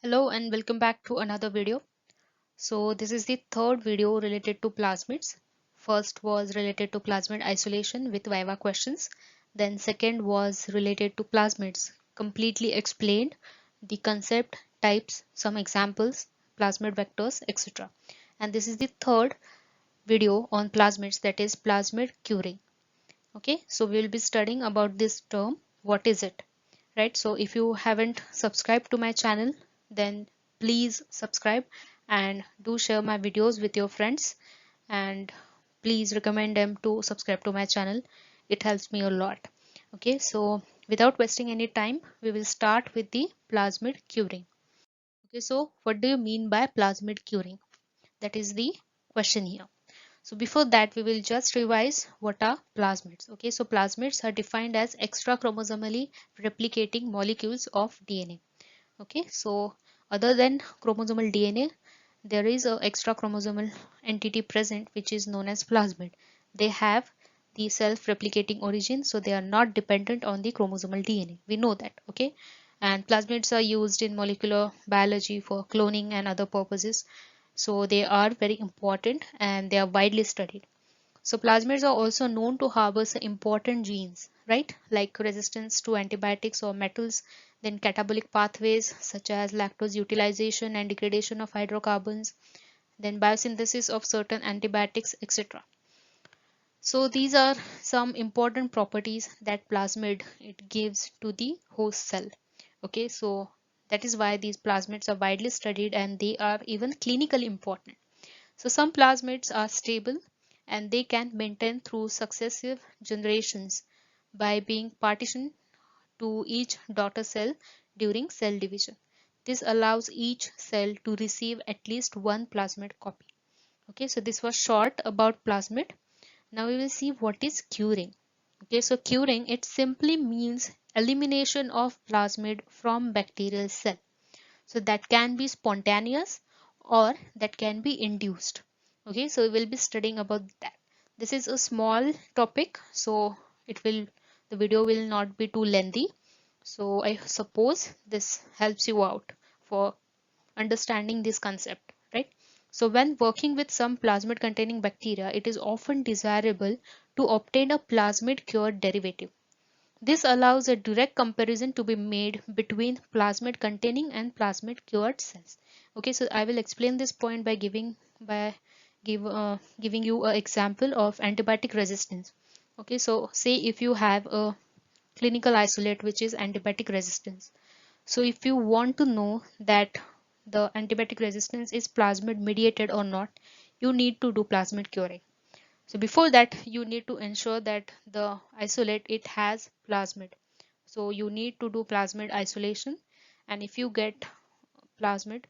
Hello and welcome back to another video. So this is the third video related to plasmids. First was related to plasmid isolation with VIVA questions. Then second was related to plasmids, completely explained the concept, types, some examples, plasmid vectors, etc. And this is the third video on plasmids, that is plasmid curing. Okay, so we will be studying about this term. What is it? Right, so if you haven't subscribed to my channel, then please subscribe and do share my videos with your friends, and please recommend them to subscribe to my channel. It helps me a lot. Okay, so without wasting any time, we will start with the plasmid curing. Okay, so what do you mean by plasmid curing? That is the question here. So before that, we will just revise what are plasmids. Okay, so plasmids are defined as extra chromosomally replicating molecules of DNA. Okay, so other than chromosomal DNA, there is a extra chromosomal entity present which is known as plasmid. They have the self-replicating origin, so they are not dependent on the chromosomal DNA. We know that. Okay, and plasmids are used in molecular biology for cloning and other purposes, so they are very important and they are widely studied. So plasmids are also known to harbor some important genes, right? Like resistance to antibiotics or metals, then catabolic pathways such as lactose utilization and degradation of hydrocarbons, then biosynthesis of certain antibiotics, etc. So these are some important properties that plasmid it gives to the host cell. Okay, so that is why these plasmids are widely studied and they are even clinically important. So some plasmids are stable and they can maintain through successive generations by being partitioned to each daughter cell during cell division. This allows each cell to receive at least one plasmid copy. Okay, so this was short about plasmid. Now we will see what is curing. Okay, so curing, it simply means elimination of plasmid from bacterial cell. So that can be spontaneous or that can be induced. Okay, so we will be studying about that. This is a small topic, so the video will not be too lengthy. So I suppose this helps you out for understanding this concept, right? So when working with some plasmid containing bacteria, it is often desirable to obtain a plasmid cured derivative. This allows a direct comparison to be made between plasmid containing and plasmid cured cells. Okay, so I will explain this point by giving you an example of antibiotic resistance. Okay, so say if you have a clinical isolate which is antibiotic resistance. So if you want to know that the antibiotic resistance is plasmid mediated or not, you need to do plasmid curing. So before that, you need to ensure that the isolate it has plasmid. So you need to do plasmid isolation, and if you get plasmid,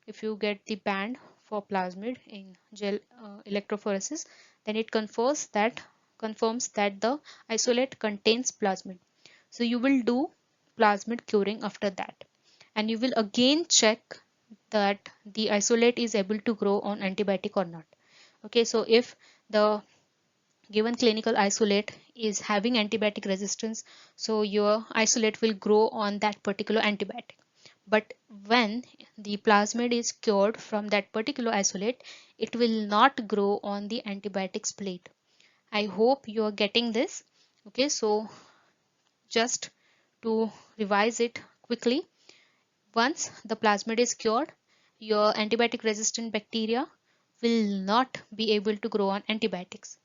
if you get the band for plasmid in gel electrophoresis, then it confirms that the isolate contains plasmid. So you will do plasmid curing after that, and you will again check that the isolate is able to grow on antibiotic or not. Okay, so if the given clinical isolate is having antibiotic resistance, so your isolate will grow on that particular antibiotic. But when the plasmid is cured from that particular isolate, it will not grow on the antibiotics plate. I hope you are getting this. Okay, so just to revise it quickly, once the plasmid is cured, your antibiotic resistant bacteria will not be able to grow on antibiotics.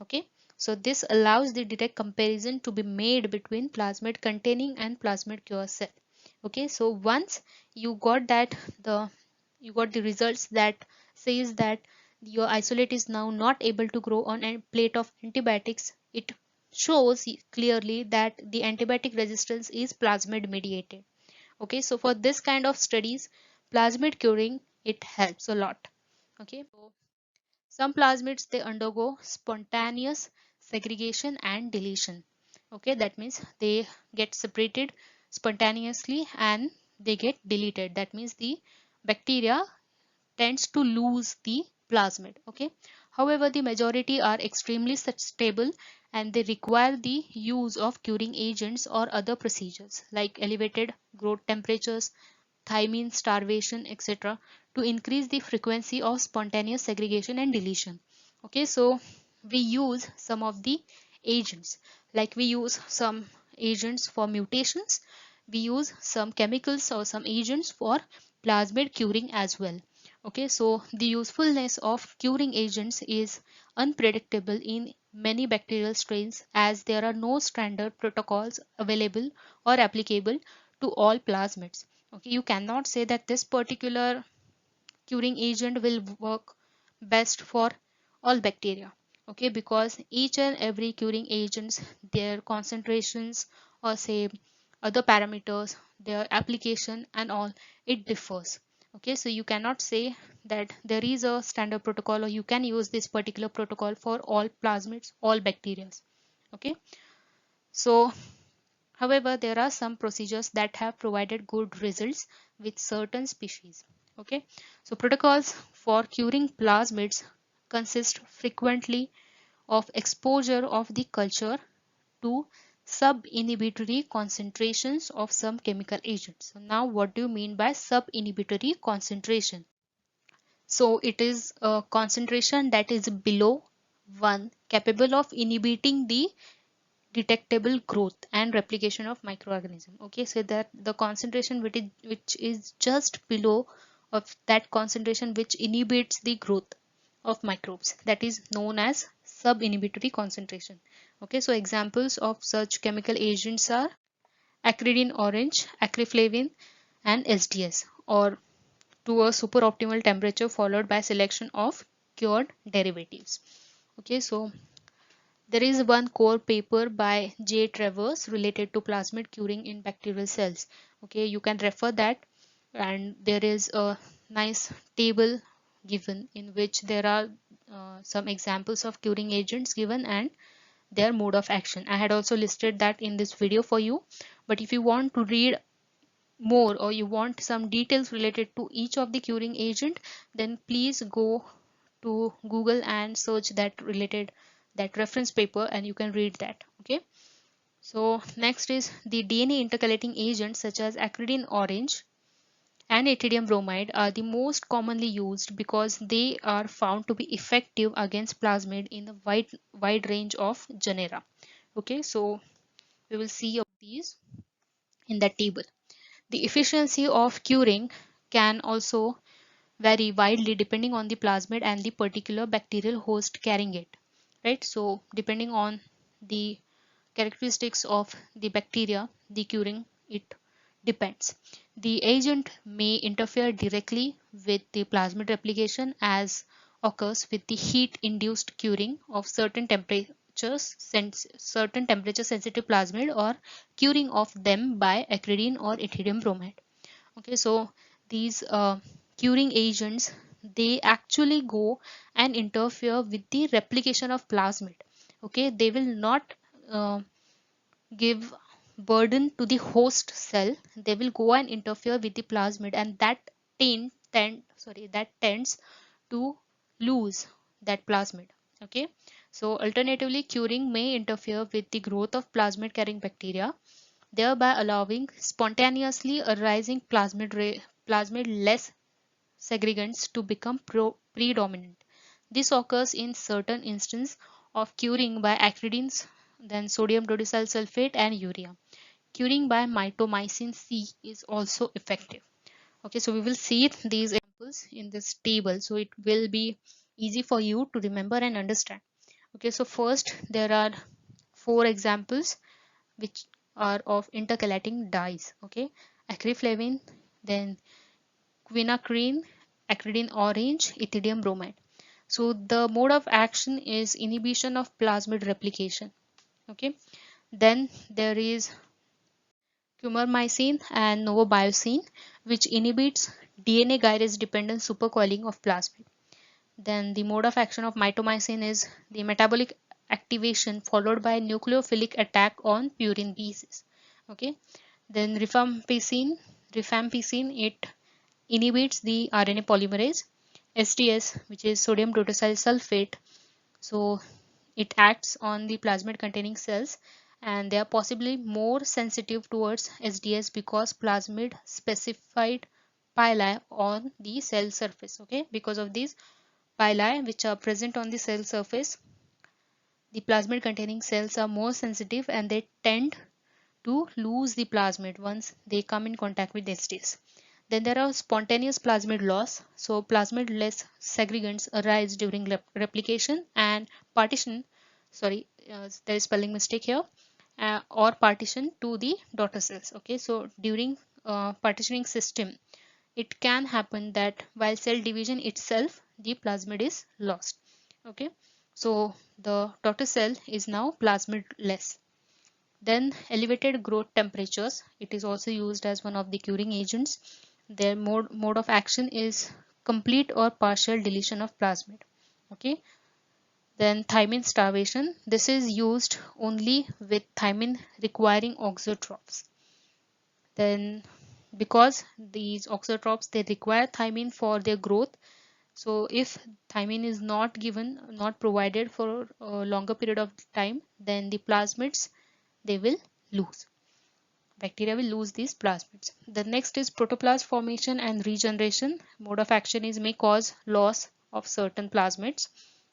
Okay, so this allows the direct comparison to be made between plasmid containing and plasmid cure cell. Okay, so once you got the results that says that your isolate is now not able to grow on a plate of antibiotics, it shows clearly that the antibiotic resistance is plasmid mediated. Okay, so for this kind of studies, plasmid curing it helps a lot. Okay, so some plasmids they undergo spontaneous segregation and deletion. Okay, that means they get separated spontaneously and they get deleted. That means the bacteria tends to lose the plasmid. Okay, however, the majority are extremely stable and they require the use of curing agents or other procedures like elevated growth temperatures, thymine starvation, etc., to increase the frequency of spontaneous segregation and deletion. Okay, so we use some of the agents, like we use some agents for mutations, we use some chemicals or some agents for plasmid curing as well. Okay, so the usefulness of curing agents is unpredictable in many bacterial strains, as there are no standard protocols available or applicable to all plasmids. Okay, you cannot say that this particular curing agent will work best for all bacteria. Okay, because each and every curing agents, their concentrations or say other parameters, their application and all, it differs. Okay, so you cannot say that there is a standard protocol or you can use this particular protocol for all plasmids, all bacteria. Okay, so however, there are some procedures that have provided good results with certain species. Okay, so protocols for curing plasmids consist frequently of exposure of the culture to sub-inhibitory concentrations of some chemical agents. So now what do you mean by sub-inhibitory concentration? So it is a concentration that is below 1, capable of inhibiting the detectable growth and replication of microorganism. Okay, so that the concentration which is just below of that concentration which inhibits the growth of microbes, that is known as sub-inhibitory concentration. Okay, so examples of such chemical agents are acridine orange, acreflavine and SDS, or to a super optimal temperature followed by selection of cured derivatives. Okay, so there is one core paper by J. Travers related to plasmid curing in bacterial cells. Okay, you can refer that, and there is a nice table given in which there are some examples of curing agents given and their mode of action. I had also listed that in this video for you, but if you want to read more or you want some details related to each of the curing agent, then please go to Google and search that reference paper and you can read that. Okay, so next is the DNA intercalating agents such as acridine orange and ethidium bromide are the most commonly used because they are found to be effective against plasmid in a wide range of genera. Okay, so we will see of these in that table. The efficiency of curing can also vary widely depending on the plasmid and the particular bacterial host carrying it, right? So depending on the characteristics of the bacteria, the curing, it depends. The agent may interfere directly with the plasmid replication, as occurs with the heat induced curing of certain temperature sensitive plasmid, or curing of them by acridine or ethidium bromide. Okay, so these curing agents, they actually go and interfere with the replication of plasmid. Okay, they will not uh, give burden to the host cell, they will go and interfere with the plasmid, and that tends to lose that plasmid. Okay, so alternatively, curing may interfere with the growth of plasmid carrying bacteria, thereby allowing spontaneously arising plasmid less segregants to become predominant. This occurs in certain instances of curing by acridines, then sodium dodecyl sulfate and urea. Curing by mitomycin C is also effective. Okay, so we will see these examples in this table, so it will be easy for you to remember and understand. Okay, so first there are 4 examples which are of intercalating dyes. Okay, acreflavine, then quinacrine, acridine orange, ethidium bromide. So the mode of action is inhibition of plasmid replication. Okay, then there is cumormycin and novobiocin, which inhibits DNA gyrase dependent supercoiling of plasmid. Then the mode of action of mitomycin is the metabolic activation followed by nucleophilic attack on purine bases. Okay, then rifampicin, it inhibits the RNA polymerase. SDS, which is sodium dodecyl sulfate, so it acts on the plasmid containing cells, and they are possibly more sensitive towards SDS because plasmid specified pili on the cell surface. Okay, because of these pili which are present on the cell surface, the plasmid containing cells are more sensitive and they tend to lose the plasmid once they come in contact with HTS. Then there are spontaneous plasmid loss. So plasmid less segregants arise during replication and partition. Sorry, there is spelling mistake here. Or partition to the daughter cells. Okay, so during partitioning system, it can happen that while cell division itself, the plasmid is lost. Okay, so the daughter cell is now plasmid less. Then elevated growth temperatures, it is also used as one of the curing agents. Their mode of action is complete or partial deletion of plasmid. Okay. Then thymine starvation, this is used only with thymine requiring auxotropes. Then because these auxotropes, they require thymine for their growth, so if thymine is not given, not provided for a longer period of time, then the plasmids, they will lose. Bacteria will lose these plasmids. The next is protoplasm formation and regeneration. Mode of action is may cause loss of certain plasmids.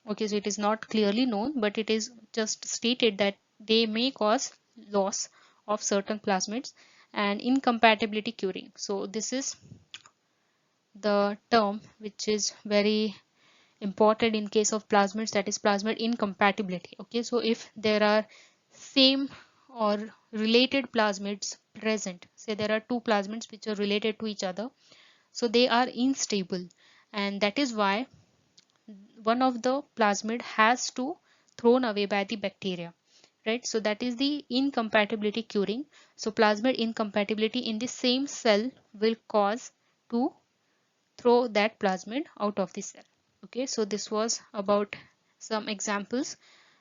Okay, so it is not clearly known, but it is just stated that they may cause loss of certain plasmids. And incompatibility curing. So this is the term which is very important in case of plasmids, that is plasmid incompatibility. Okay, so if there are same or related plasmids present, say there are two plasmids which are related to each other, so they are unstable, and that is why one of the plasmid has to thrown away by the bacteria, right? So that is the incompatibility curing. So plasmid incompatibility in the same cell will cause to throw that plasmid out of the cell. Okay, so this was about some examples,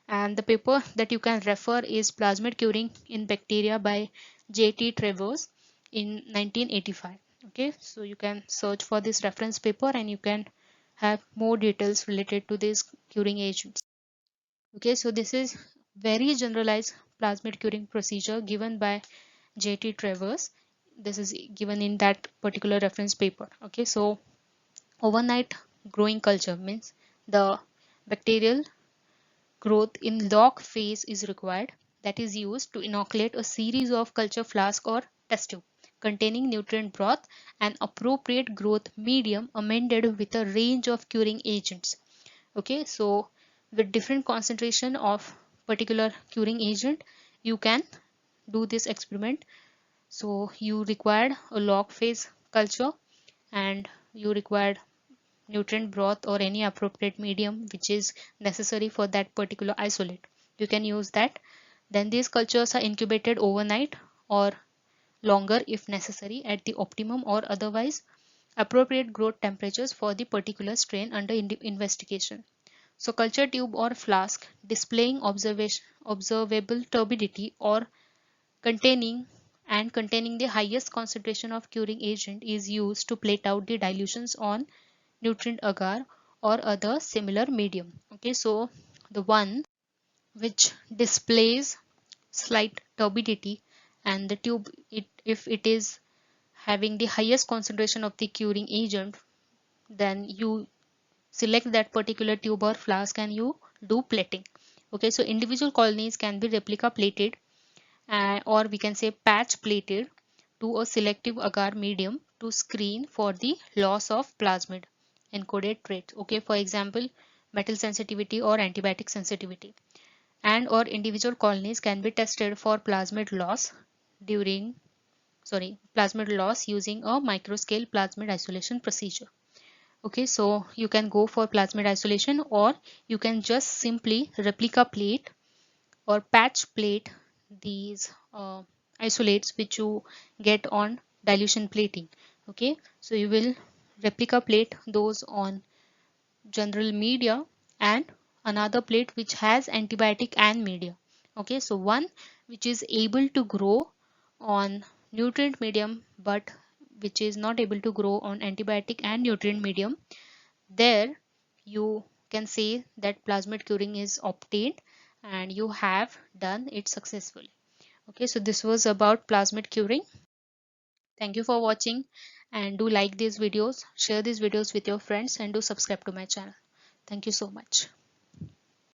and the paper that you can refer is Plasmid Curing in Bacteria by J.T. Travers in 1985. Okay, so you can search for this reference paper and you can have more details related to these curing agents. Okay, so this is very generalized plasmid curing procedure given by J.T. Travers. This is given in that particular reference paper. Okay, so overnight growing culture means the bacterial growth in log phase is required, that is used to inoculate a series of culture flask or test tube containing nutrient broth and appropriate growth medium amended with a range of curing agents. Okay, so with different concentration of particular curing agent, you can do this experiment. So you required a log phase culture and you required nutrient broth or any appropriate medium which is necessary for that particular isolate. You can use that. Then these cultures are incubated overnight or longer if necessary at the optimum or otherwise appropriate growth temperatures for the particular strain under investigation. So culture tube or flask displaying observable turbidity or containing containing the highest concentration of curing agent is used to plate out the dilutions on nutrient agar or other similar medium. Okay, so the one which displays slight turbidity and the tube, if it is having the highest concentration of the curing agent, then you select that particular tube or flask and you do plating. Okay, so individual colonies can be replica plated or we can say patch plated to a selective agar medium to screen for the loss of plasmid encoded traits. Okay, for example, metal sensitivity or antibiotic sensitivity, and or individual colonies can be tested for plasmid loss using a microscale plasmid isolation procedure. Okay, so you can go for plasmid isolation or you can just simply replica plate or patch plate these isolates which you get on dilution plating. Okay, so you will replica plate those on general media and another plate which has antibiotic and media. Okay, so one which is able to grow on nutrient medium but which is not able to grow on antibiotic and nutrient medium, there you can say that plasmid curing is obtained and you have done it successfully. Okay, so this was about plasmid curing. Thank you for watching, And do like these videos, share these videos with your friends, and do subscribe to my channel. Thank you so much.